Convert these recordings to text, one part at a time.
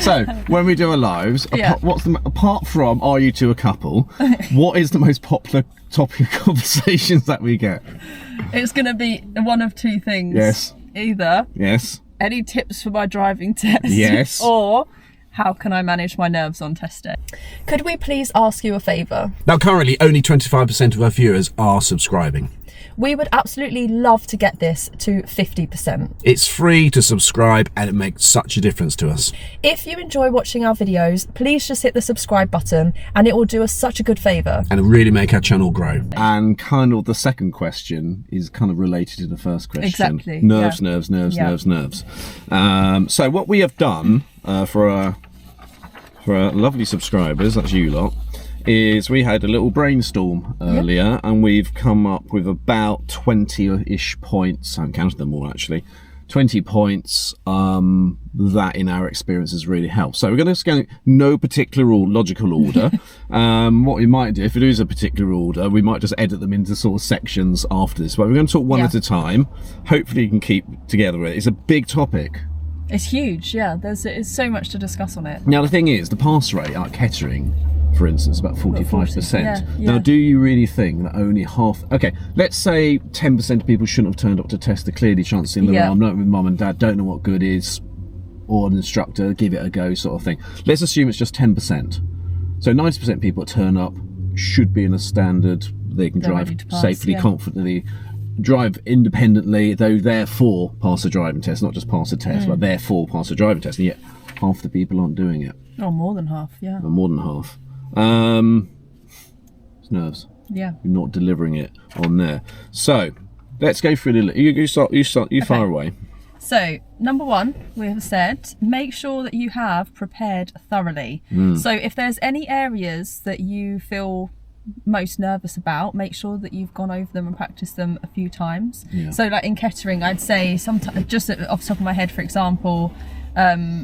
So, when we do our lives, Yeah. apart from are you two a couple, what is the most popular topic of conversations that we get? It's going to be one of two things. Yes. Either Yes. any tips for my driving test. Yes. Or how can I manage my nerves on test day? Could we please ask you a favour? Now, currently, only 25% of our viewers are subscribing. We would absolutely love to get this to 50%. It's free to subscribe and it makes such a difference to us. If you enjoy watching our videos, please just hit the subscribe button and it will do us such a good favour. And really make our channel grow. And kind of the second question is kind of related to the first question. Exactly, Nerves, yeah. nerves. So what we have done for our lovely subscribers, that's you lot, is we had a little brainstorm earlier and we've come up with about 20-ish points. I haven't counted them all actually. 20 points that in our experience has really helped. So we're going to go no particular logical order. What we might do, if it is a particular order, we might just edit them into sort of sections after this. But we're going to talk one at a time. Hopefully you can keep together with it. It's a big topic. It's huge, yeah. There's so much to discuss on it. Now the thing is, the pass rate at Kettering, for instance, about 45%. Yeah. Now, do you really think that only half... Okay, let's say 10% of people shouldn't have turned up to test. They're clearly chancing their arm, not with mum and dad, don't know what good is, or an instructor, give it a go sort of thing. Let's assume it's just 10%. So 90% of people that turn up should be in a standard, they can drive safely, confidently, drive independently, though therefore pass a driving test, not just pass a test, but therefore pass a driving test, and yet half the people aren't doing it. Oh, more than half, yeah. Or more than half. It's nerves. Yeah. You're not delivering it on there. So let's go through the. You start. You fire away. So, number one, we have said, make sure that you have prepared thoroughly. So if there's any areas that you feel most nervous about, make sure that you've gone over them and practiced them a few times. So like in Kettering, I'd say sometimes, just off the top of my head, for example,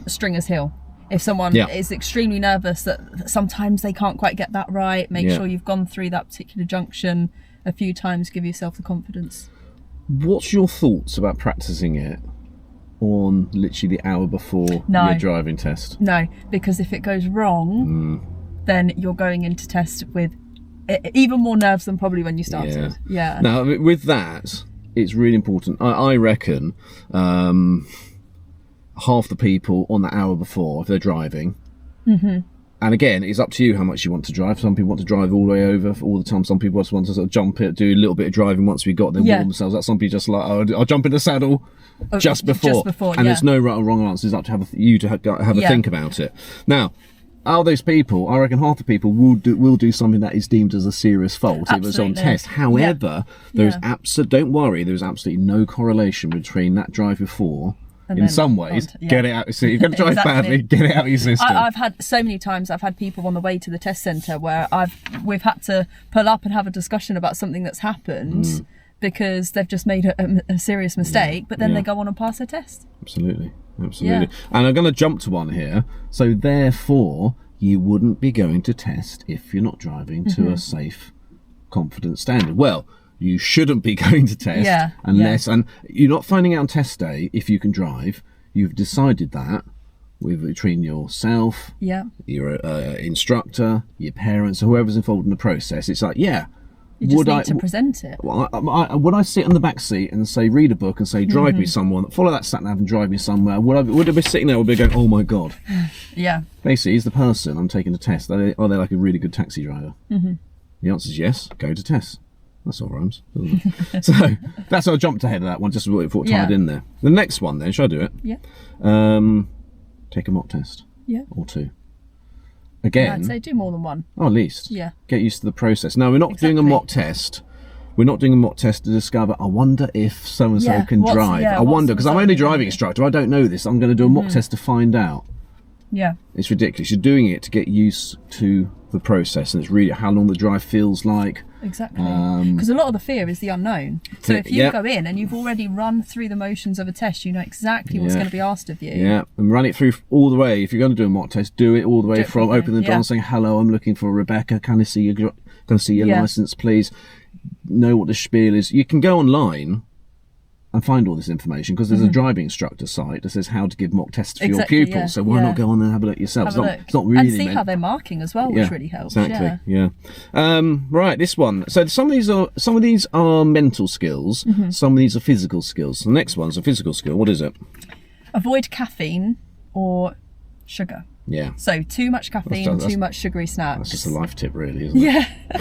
Stringer's Hill. If someone is extremely nervous that sometimes they can't quite get that right, make sure you've gone through that particular junction a few times, give yourself the confidence. What's your thoughts about practicing it on literally the hour before your driving test? No, because if it goes wrong, then you're going into test with even more nerves than probably when you started. Yeah. Now, with that, it's really important. I reckon half the people on the hour before, if they're driving, and again, it's up to you how much you want to drive. Some people want to drive all the way over all the time. Some people just want to sort of jump it, do a little bit of driving once we got there, warm themselves up. Some people just like, oh, I'll jump in the saddle just before. And there's no right or wrong answers. It's up to you to have a think about it. Now, are those people, I reckon half the people will do something that is deemed as a serious fault if it's on test. However, there is don't worry, there's absolutely no correlation between that drive before. In some ways, get it out. So you're going to drive badly, get it out of your system. I've had so many times. I've had people on the way to the test centre where we've had to pull up and have a discussion about something that's happened because they've just made a serious mistake, but then they go on and pass their test. Absolutely. And I'm going to jump to one here. So therefore, you wouldn't be going to test if you're not driving to a safe, confident standard. Well, you shouldn't be going to test unless, and you're not finding out on test day if you can drive. You've decided that between yourself, your instructor, your parents, or whoever's involved in the process. It's like, you just need to present it. Would I sit in the back seat and say, read a book and say, drive me someone, follow that sat nav and drive me somewhere? Would I be sitting there? Would I be going, oh my god? Basically, he's the person I'm taking to test. Are they like a really good taxi driver? The answer is yes. Go to test. That's all rhymes, doesn't it? So that's how I jumped ahead of that one, just what tied in there. The next one then, should I do it? Take a mock test. Or two. Again, I'd say do more than one. Oh, at least. Get used to the process. Now, we're not doing a mock test. We're not doing a mock test to discover, I wonder if so-and-so can drive. I wonder, because I'm only a driving instructor. I don't know this. I'm going to do a mock test to find out. It's ridiculous. You're doing it to get used to the process, and it's really how long the drive feels like. Exactly. Because a lot of the fear is the unknown. So if you go in and you've already run through the motions of a test, you know exactly what's going to be asked of you. And run it through all the way. If you're going to do a mock test, do it all the way from opening the door and saying, hello, I'm looking for Rebecca. Can I see your license, please? Know what the spiel is. You can go online and find all this information, because there's a driving instructor site that says how to give mock tests for Exactly, your pupils. yeah, So why yeah. not go on and have a look yourself? Have a It's not really and see meant- how they're marking as well, which really helps. Exactly. Yeah. Right. This one. So some of these are mental skills. Some of these are physical skills. The next one's a physical skill. What is it? Avoid caffeine or sugar. Yeah. So too much caffeine, too much sugary snacks. That's just a life tip, really, isn't it? Yeah.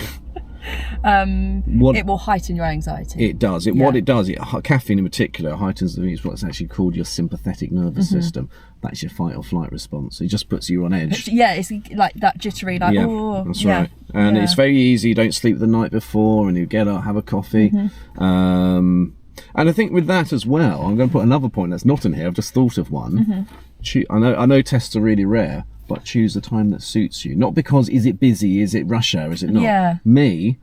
What It will heighten your anxiety. it does. What it does, caffeine in particular heightens what's actually called your sympathetic nervous system. That's your fight or flight response. It just puts you on edge. Yeah, it's like that jittery, like, Yeah, oh, that's yeah. right. And it's very easy. You don't sleep the night before, and you get up, have a coffee. And I think with that as well, I'm going to put another point that's not in here. I've just thought of one. I know tests are really rare, but choose a time that suits you. Not because is it busy, is it rush hour, is it not? Yeah. Me,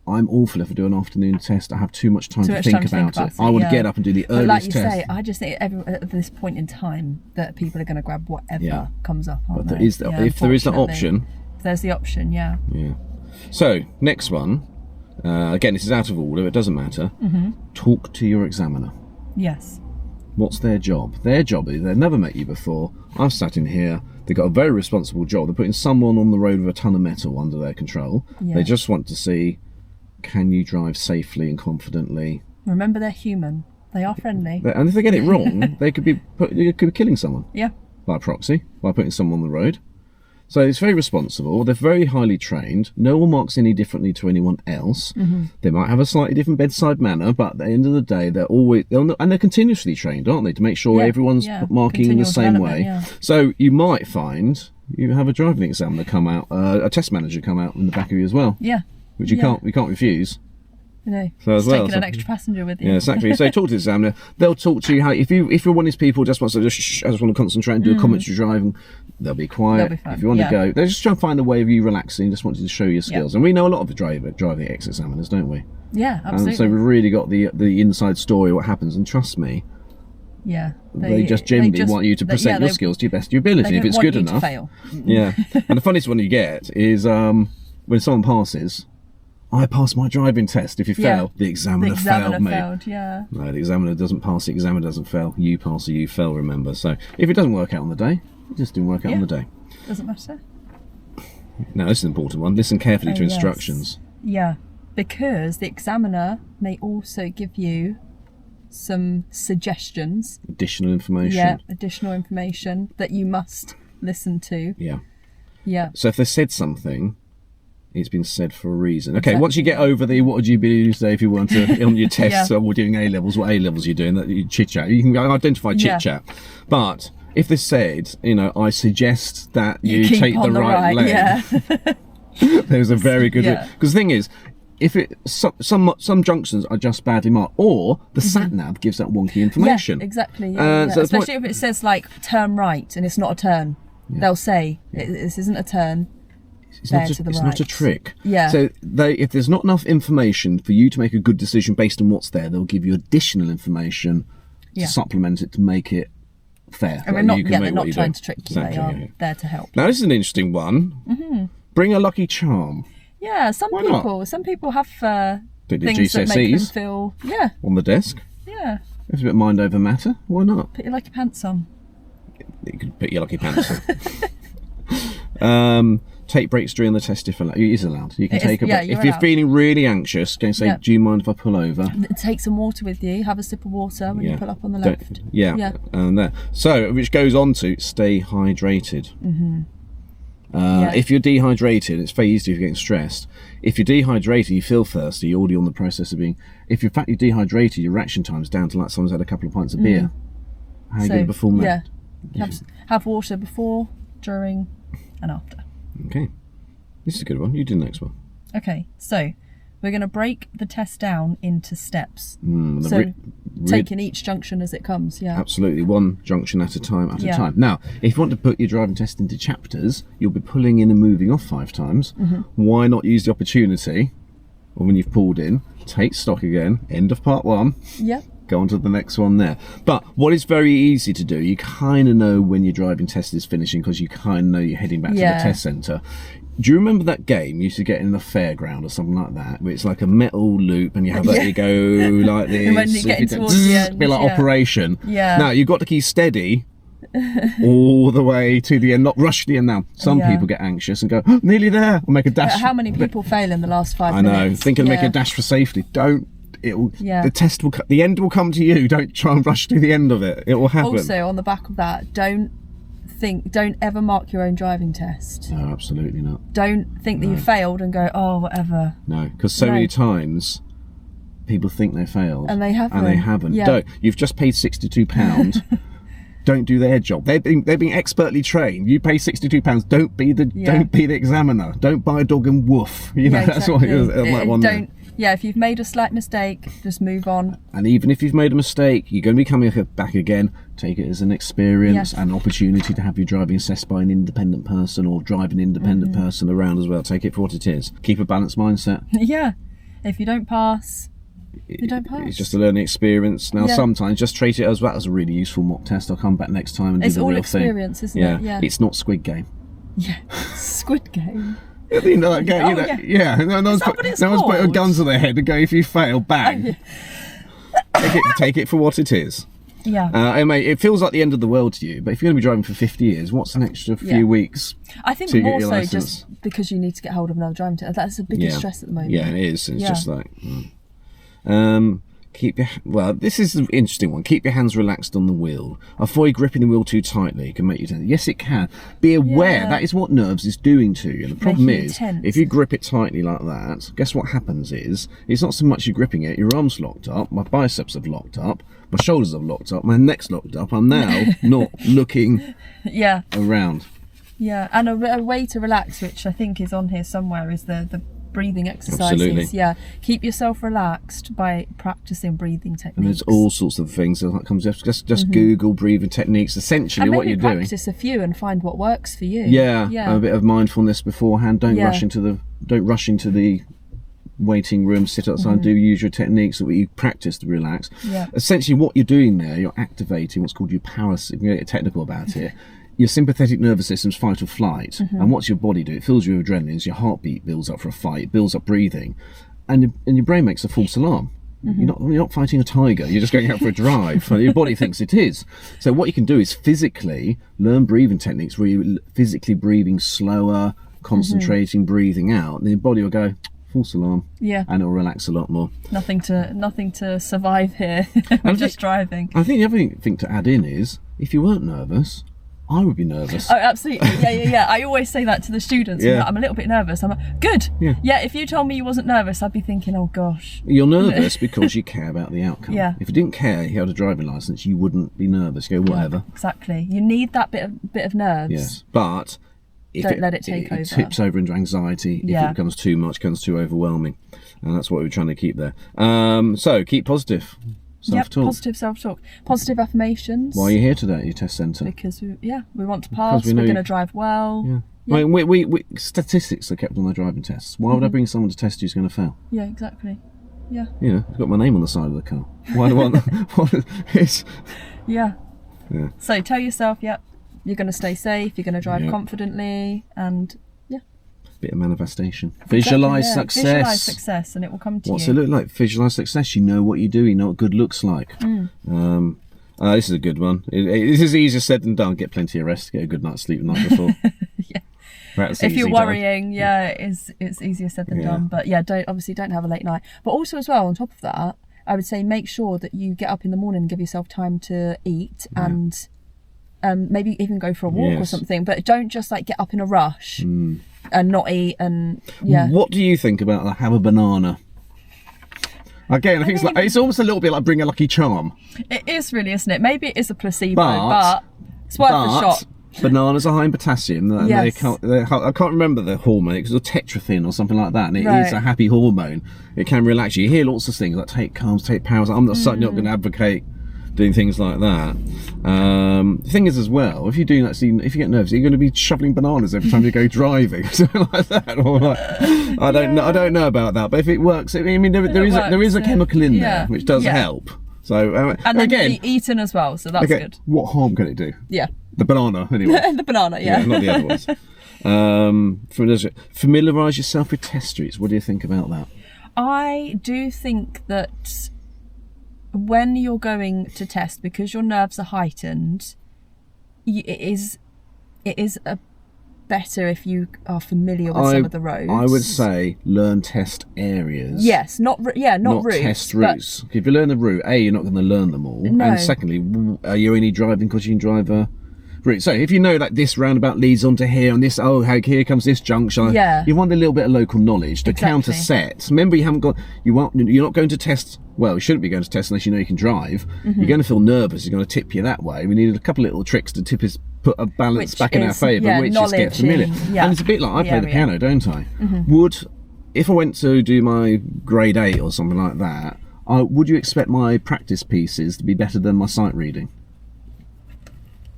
I'm awful if I do an afternoon test. I have too much time to think about it. I would get up and do the But like earliest you test. say, I just think at this point in time that people are going to grab whatever comes up. Aren't But they? if there is that unfortunately. option. If there's the option, yeah. Yeah. So, next one. Again, this is out of order. It doesn't matter. Talk to your examiner. Yes. What's their job? Their job is they've never met you before. I've sat in here. They've got a very responsible job. They're putting someone on the road with a ton of metal under their control. Yeah. They just want to see, can you drive safely and confidently? Remember, they're human. They are friendly. And if they get it wrong, they could be killing someone Yeah. by proxy, by putting someone on the road. So it's very responsible. They're very highly trained. No one marks any differently to anyone else. They might have a slightly different bedside manner, but at the end of the day, they're continuously trained, aren't they, to make sure everyone's marking in the Continual same way. development, yeah. So you might find you have a driving examiner come out, a test manager come out in the back of you as well, Yeah. which you can't refuse. You know, So as it's well, taking so- an extra passenger with you. Yeah, exactly. So talk to the examiner. They'll talk to you how if you're one of these people who just wants to I just want to concentrate and do a commentary driving, they'll be quiet. They'll be fine, If you want yeah. to go, they just try and find a way of you relaxing. Just want you to show your skills. And we know a lot of the driving ex-examiners, don't we? Yeah, absolutely. And so we've really got the inside story of what happens. And trust me, yeah. they just generally want you to present your skills to your best of your ability. They If don't it's want good you enough. to fail. Yeah. And the funniest one you get is when someone passes. I passed my driving test. If you fail, the examiner failed, mate. failed, yeah. No, the examiner doesn't pass, the examiner doesn't fail. You pass or you fail, remember. So if it doesn't work out on the day, it just didn't work out on the day. Doesn't matter. Now, this is an important one. Listen carefully to yes. instructions. Yeah, because the examiner may also give you some suggestions. Additional information. Yeah, additional information that you must listen to. Yeah. Yeah. So if they said something, it's been said for a reason. Okay, Exactly. once you get over the, what would you be say if you weren't on your tests or doing A-levels, what A-levels are you doing? That you chit-chat. You can identify chit-chat. But if they said, I suggest that you keep take the on right lane. Yeah. There's a very good... Yeah. Because the thing is, if some junctions are just badly marked, or the sat-nav gives that wonky information. Yeah, exactly. Yeah, So the especially point- if it says like turn right and it's not a turn. They'll say this isn't a turn. It's not a trick. Yeah. So if there's not enough information for you to make a good decision based on what's there, they'll give you additional information to supplement it to make it fair. And they're not trying to trick you. Exactly, They are yeah. there to help. Now this is an interesting one. Bring a lucky charm Yeah, some Why not? people have Did things that make them GCSEs feel on the desk. yeah. It's a bit mind over matter. Why not? Put your lucky pants on. You could put your lucky pants on. Take breaks during the test if allowed. It is allowed. You can It is, take a yeah, break. you're If you're allowed. feeling really anxious, go and say, Yeah. do you mind if I pull over? Take some water with you. Have a sip of water when you pull up on the Don't- left. Yeah. And there. So, which goes on to stay hydrated. If you're dehydrated, it's very easy if you're getting stressed. If you're dehydrated, you feel thirsty, you're already on the process of being... If in fact you're dehydrated, your reaction time's down to like someone's had a couple of pints of beer. How are you going to perform that? Yeah. Have water before, during, and after. Okay. This is a good one. You do the next one. Okay, so we're going to break the test down into steps. The So taking each junction as it comes, Absolutely, one junction at a time a time. Now, if you want to put your driving test into chapters, you'll be pulling in and moving off 5 times. Why not use the opportunity, or when you've pulled in, take stock again, end of part 1, go on to the next one there. But what is very easy to do, you kind of know when your driving test is finishing because you kind of know you're heading back to the test centre. Do you remember that game you used to get in the fairground or something like that, where it's like a metal loop and you have that, you go like this, and when you get towards the end, be like operation. Yeah. Now you've got to keep steady all the way to the end, not rush to the end now. Some people get anxious and go, oh, nearly there, or make a dash. But how many people fail in the last 5 I minutes? know, think and make a dash for safety. Don't. The test will, the end will come to you. Don't try and rush to the end of it. It will happen. Also, on the back of that, don't ever mark your own driving test. No, absolutely not. Don't think that you failed and go, oh, whatever. No, because so many times people think they failed and they haven't. Yeah. Don't. You've just paid £62. Don't do their job. They're being expertly trained. You pay £62. Don't be the examiner. Don't buy a dog and woof. You know, that's what it is. Like one there. Yeah, if you've made a slight mistake, just move on. And even if you've made a mistake, you're going to be coming back again. Take it as an experience and opportunity to have your driving assessed by an independent person or drive an independent person around as well. Take it for what it is. Keep a balanced mindset. Yeah. If you don't pass, you don't pass. It's just a learning experience. Now, sometimes just treat it as well as a really useful mock test. I'll come back next time and do the real thing. It's all experience, isn't it? Yeah. It's not Squid Game. Yeah. Squid Game. At the end of that game, no one's putting guns to their head and go, if you fail, bang. Take it for what it is. Yeah. It feels like the end of the world to you, but if you're going to be driving for 50 years, what's an extra few weeks? I think to more get your so license? just because you need to get hold of another driving test. That's the biggest stress at the moment. Yeah, it is. It's just like... this is an interesting one. Keep your hands relaxed on the wheel. Avoid gripping the wheel too tightly. It can make you tense. Yes, it can. Be aware that is what nerves is doing to you. And the problem is, if you grip it tightly like that, guess what happens is, it's not so much you gripping it, your arm's locked up, my biceps have locked up, my shoulders have locked up, my neck's locked up. I'm now not looking around. Yeah, and a way to relax, which I think is on here somewhere, is the breathing exercises. Absolutely. Yeah, keep yourself relaxed by practicing breathing techniques. And there's all sorts of things that comes up. Just Google breathing techniques. Essentially, what you're doing. Practice a few and find what works for you. Yeah. A bit of mindfulness beforehand. Don't rush into the waiting room. Sit outside. Use your techniques that you practice to relax. Yeah. Essentially, what you're doing there, you're activating what's called your if you get technical about it. Your sympathetic nervous system's fight or flight, and what's your body do? It fills you with adrenaline. Your heartbeat builds up for a fight, it builds up breathing, and your brain makes a false alarm. You're not fighting a tiger. You're just going out for a drive. Your body thinks it is. So what you can do is physically learn breathing techniques where you're physically breathing slower, concentrating, breathing out, and your body will go false alarm. Yeah, and it'll relax a lot more. Nothing to survive here. I'm just driving. I think the other thing to add in is if you weren't nervous, I would be nervous. Oh, absolutely. Yeah. I always say that to the students. Yeah. I'm a little bit nervous. I'm like, good. Yeah, if you told me you wasn't nervous, I'd be thinking, oh gosh. You're nervous because you care about the outcome. Yeah. If you didn't care, you had a driving licence, you wouldn't be nervous. You go, whatever. Yeah, exactly. You need that bit of nerves. Yes. But if don't let it take over. It tips over into anxiety if it becomes too much, becomes too overwhelming. And that's what we're trying to keep there. So keep positive. Self-talk. Positive self-talk. Positive affirmations. Why are you here today at your test centre? Because we want to pass. We're going to drive well. Yeah. I mean, we statistics are kept on the driving tests. Why would I bring someone to test who's going to fail? Yeah, exactly. Yeah. I've got my name on the side of the car. Why do I want it's... Yeah. So tell yourself, you're going to stay safe, you're going to drive confidently, and bit of manifestation. Visualize success. Visualize success, and it will come to you. What's it look like? Visualize success. You know what you do. You know what good looks like. This is a good one. This is easier said than done. Get plenty of rest. Get a good night's sleep the night before. If you're worrying, it's easier said than done. But don't have a late night. But also as well, on top of that, I would say make sure that you get up in the morning and give yourself time to eat and maybe even go for a walk or something. But don't just like get up in a rush. And not eat, and What do you think about have a banana? Again, I think it's almost a little bit like bring a lucky charm. It is really, isn't it? Maybe it is a placebo, but it's worth a shot. Bananas are high in potassium. And I can't remember the hormone. It was a tetraphine or something like that, and it is a happy hormone. It can relax you. You hear lots of things like take calms, take powers. I'm certainly not going to advocate doing things like that. The thing is as well, if you're doing that, if you get nervous, you're going to be shoveling bananas every time you go driving, something like that. Or like, I don't know about that, but if it works, I mean, there is a chemical in there which does help. So And then again, you'll be eaten as well, so that's good. What harm can it do? Yeah. The banana, anyway. The banana, yeah. Not the other ones. Familiarise yourself with test streets. What do you think about that? I do think that when you're going to test, because your nerves are heightened, it is better if you are familiar with some of the roads. I would say learn test areas. Yes, not routes. Test routes. If you learn the route, A, you're not going to learn them all. No. And secondly, are you only driving because you can drive a route? So if you know that this roundabout leads onto here and this, here comes this junction. Yeah. You want a little bit of local knowledge to Exactly. counter set. Remember, you're not going to test. Well, you shouldn't be going to test unless you know you can drive. Mm-hmm. You're going to feel nervous. You're going to tip you that way. We needed a couple of little tricks to put a balance back in our favour, which is get familiar. And it's a bit like I play the piano, don't I? Mm-hmm. If I went to do my grade 8 or something like that, would you expect my practice pieces to be better than my sight reading?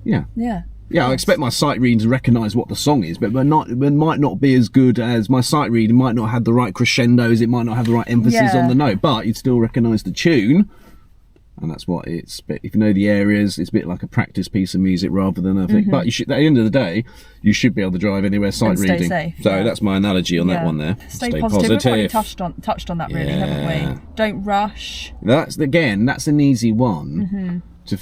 Yeah. Yeah. Yeah, I expect my sight reading to recognise what the song is, but it might not be as good as my sight reading. Might not have the right crescendos, it might not have the right emphasis on the note, but you'd still recognise the tune. And that's what it's. But if you know the areas, it's a bit like a practice piece of music rather than a thing. But you should, at the end of the day, you should be able to drive anywhere sight And stay reading. safe, So that's my analogy on that one there. Stay positive. We've already touched on that, really, haven't we? Don't rush. That's an easy one.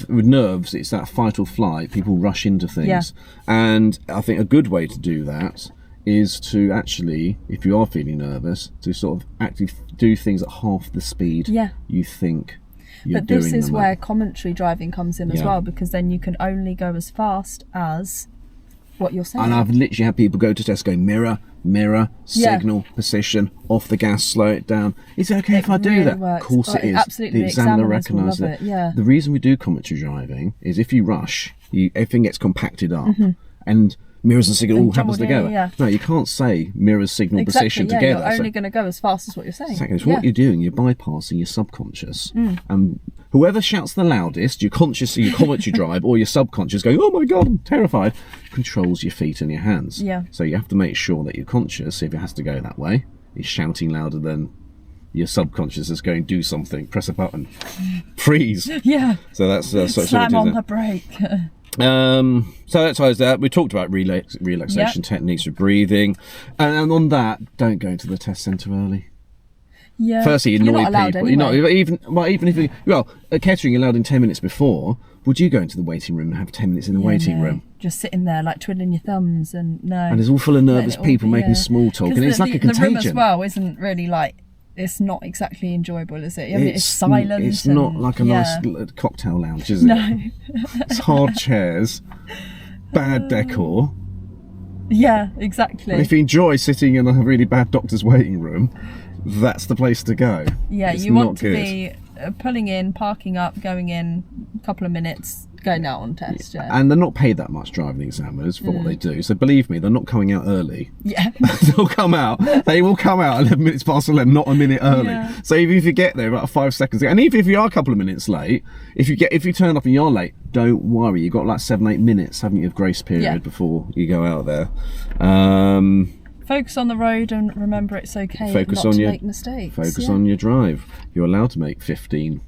With nerves, it's that fight or flight. People rush into things, and I think a good way to do that is to actually, if you are feeling nervous, to sort of actually do things at half the speed you think you're doing. But this is where commentary driving comes in as well, because then you can only go as fast as what you're saying. And I've literally had people go to test going mirror, signal, position, off the gas, slow it down. Is it okay if I do that? Works. Of course it is. Absolutely, The examiner examiners will recognises love it. Yeah. The reason we do commentary driving is if you rush, everything gets compacted up, and mirrors and signal all happens together. No, you can't say mirrors, signal, position together. You're only going to go as fast as what you're saying. Exactly. So what you're doing, you're bypassing your subconscious. And whoever shouts the loudest, your conscious, your commentary drive, or your subconscious going, oh my God, I'm terrified, controls your feet and your hands. Yeah. So you have to make sure that your conscious, if it has to go that way, is shouting louder than your subconscious is going, do something, press a button, freeze. Yeah. So that's Slam on the brake. So that's how that. We talked about relaxation techniques for breathing, and on that, don't go to the test centre early. Yeah. Firstly, you You're annoy not allowed people. anyway. Even if you at catering you're allowed in 10 minutes before. Would you go into the waiting room and have 10 minutes in the waiting room? Just sitting there like twiddling your thumbs and And it's all full of nervous people making small talk, and it's like a contagion. The room as well isn't really it's not exactly enjoyable, is it? I mean, it's silent. It's not like a nice cocktail lounge, is it? No. It's hard chairs, bad decor. Yeah, exactly. And if you enjoy sitting in a really bad doctor's waiting room, that's the place to go. Yeah, it's you want not to good. be pulling in, parking up, going in, a couple of minutes, going out on test. Yeah. And they're not paid that much, driving examiners, for what they do. So believe me, they're not coming out early. Yeah. They will come out 11 minutes past 11, not a minute early. Yeah. So even if you get there about 5 seconds, and even if you are a couple of minutes late, if you turn up and you're late, don't worry. You've got like 7-8 minutes, haven't you, of grace period before you go out there. Focus on the road and remember it's okay to make mistakes. Focus on your drive. You're allowed to make 15.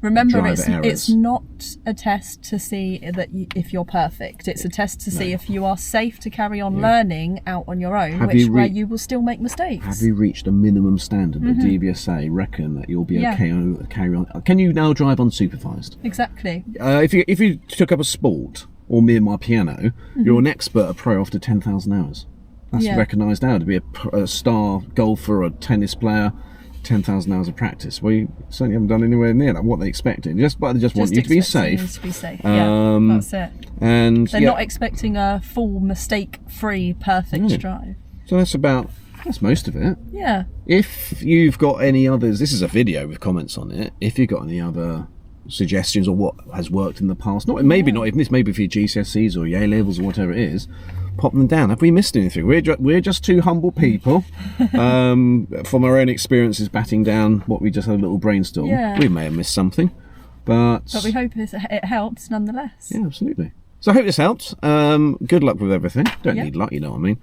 Remember, driver it's not a test to see that if you're perfect. It's a test to see if you are safe to carry on learning out on your own, where you will still make mistakes. Have you reached a minimum standard that DVSA reckon that you'll be okay to carry on? Can you now drive unsupervised? Exactly. If you took up a sport, or me and my piano, you're an expert, a pro after 10,000 hours. That's recognised now to be a star golfer or a tennis player. 10,000 hours of practice. We certainly haven't done anywhere near that. What they expecting? They just want you to be safe. To be safe. Yeah, that's it. And they're not expecting a full mistake-free, perfect drive. So that's most of it. Yeah. If you've got any others, this is a video with comments on it. If you've got any other suggestions or what has worked in the past, not even this, maybe for your GCSEs or your A levels or whatever it is, pop them down. Have we missed anything? We're just two humble people from our own experiences batting down what we just had a little brainstorm. Yeah. We may have missed something, but we hope it helps nonetheless. Yeah, absolutely. So I hope this helped. Good luck with everything. Don't need luck, you know what I mean.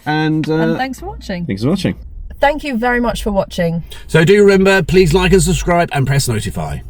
And thanks for watching. Thanks for watching. Thank you very much for watching. So do remember, please like and subscribe and press notify.